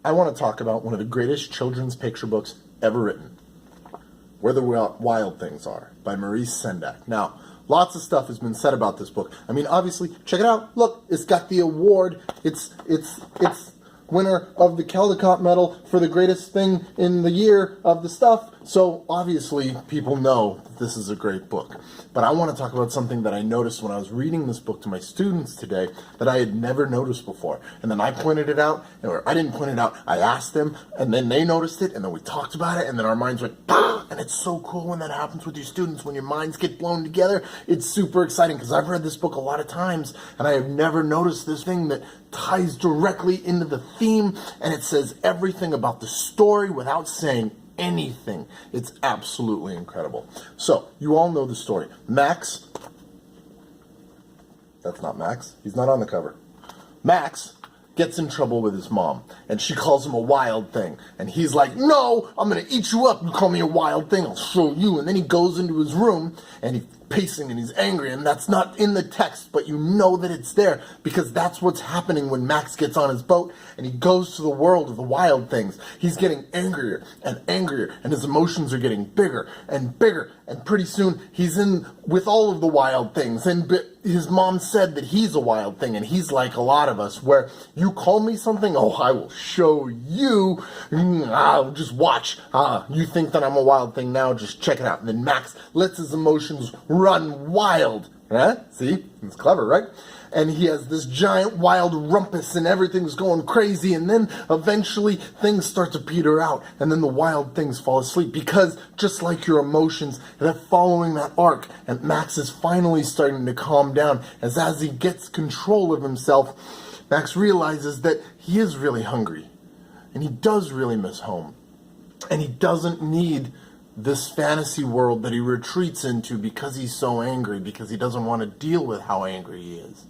I want to talk about one of the greatest children's picture books ever written, Where the Wild Things Are, by Maurice Sendak. Now, lots of stuff has been said about this book. I mean, obviously, check it out. Look, it's got the award. It's winner of the Caldecott Medal for the greatest thing in the year of the stuff. So, obviously, people know that this is a great book. But I want to talk about something that I noticed when I was reading this book to my students today that I had never noticed before. And then I pointed it out, or I didn't point it out, I asked them, and then they noticed it, and then we talked about it, and then our minds went, bah! And it's so cool when that happens with your students, when your minds get blown together. It's super exciting, because I've read this book a lot of times, and I have never noticed this thing that ties directly into the theme, and it says everything about the story without saying anything. It's absolutely incredible. So, you all know the story. Max, that's not Max, he's not on the cover. Max gets in trouble with his mom, and she calls him a wild thing, and he's like, no, I'm gonna eat you up, you call me a wild thing, I'll show you. And then he goes into his room, and he's pacing, and he's angry, and that's not in the text, but you know that it's there, because that's what's happening when Max gets on his boat, and he goes to the world of the wild things. He's getting angrier, and his emotions are getting bigger, and pretty soon, he's in with all of the wild things, and his mom said that he's a wild thing, and he's like a lot of us, where you call me something, oh, I will show you, I'll just watch, you think that I'm a wild thing now, just check it out. And then Max lets his emotions run wild, huh? See, it's clever, right? And he has this giant wild rumpus, and everything's going crazy, and then eventually things start to peter out, and then the wild things fall asleep, because just like your emotions, they're following that arc, and Max is finally starting to calm down, as he gets control of himself, Max realizes that he is really hungry, and he does really miss home, and he doesn't need this fantasy world that he retreats into because he's so angry, because he doesn't want to deal with how angry he is.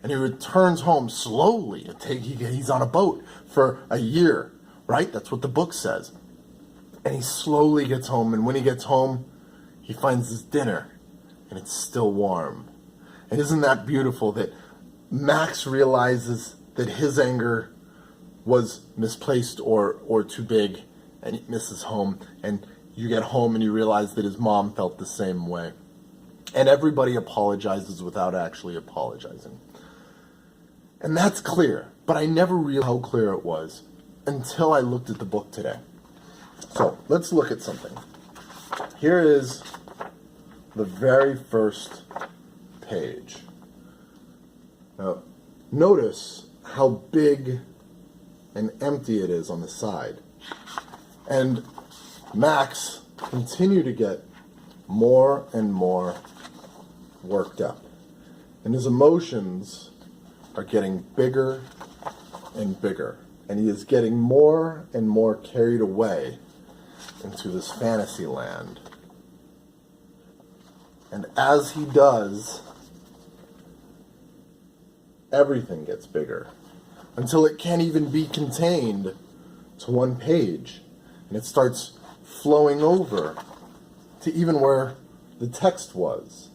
And he returns home slowly. He's on a boat for a year, right? That's what the book says. And he slowly gets home, and when he gets home, he finds his dinner, and it's still warm. And isn't that beautiful that Max realizes that his anger was misplaced or too big, and he misses home, and you get home and you realize that his mom felt the same way. And everybody apologizes without actually apologizing. And that's clear, but I never realized how clear it was until I looked at the book today. So, let's look at something. Here is the very first page. Now, notice how big and empty it is on the side. And Max continued to get more and more worked up. And his emotions are getting bigger and bigger. And he is getting more and more carried away into this fantasy land. And as he does, everything gets bigger, until it can't even be contained to one page. And it starts flowing over to even where the text was.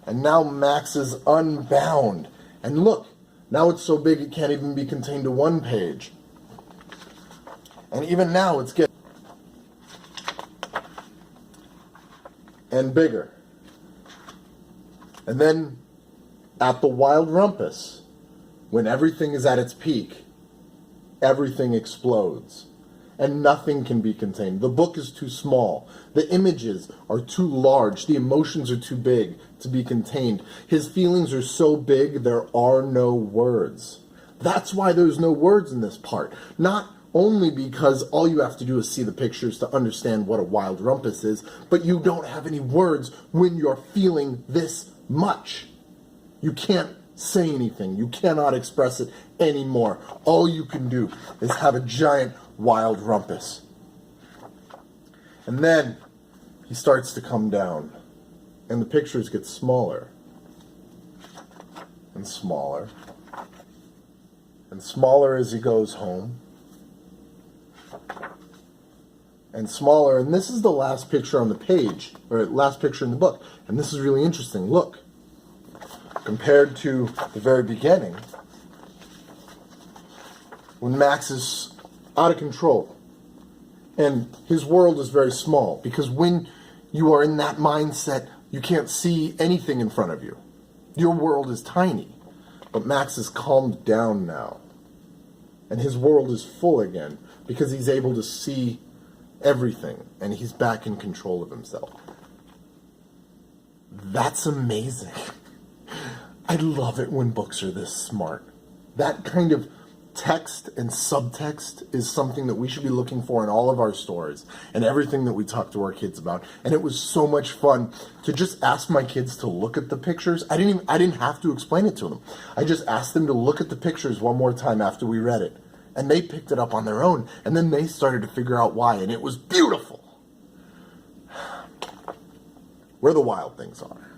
And now Max is unbound. And look, now it's so big it can't even be contained to one page. And even now it's getting and bigger. And then at the wild rumpus, when everything is at its peak, everything explodes. And nothing can be contained. The book is too small. The images are too large. The emotions are too big to be contained. His feelings are so big, there are no words. That's why there's no words in this part. Not only because all you have to do is see the pictures to understand what a wild rumpus is, but you don't have any words when you're feeling this much. You can't say anything. You cannot express it anymore. All you can do is have a giant wild rumpus. And then he starts to come down, and the pictures get smaller and smaller and smaller as he goes home, and smaller. And this is the last picture on the page, or last picture in the book, and this is really interesting. Look, compared to the very beginning, when Max is out of control. And his world is very small, because when you are in that mindset, you can't see anything in front of you. Your world is tiny. But Max is calmed down now. And his world is full again, because he's able to see everything, and he's back in control of himself. That's amazing. I love it when books are this smart. That kind of text and subtext is something that we should be looking for in all of our stories and everything that we talk to our kids about. And it was so much fun to just ask my kids to look at the pictures. I didn't have to explain it to them. I just asked them to look at the pictures one more time after we read it. And they picked it up on their own. And then they started to figure out why. And it was beautiful. Where the wild things are.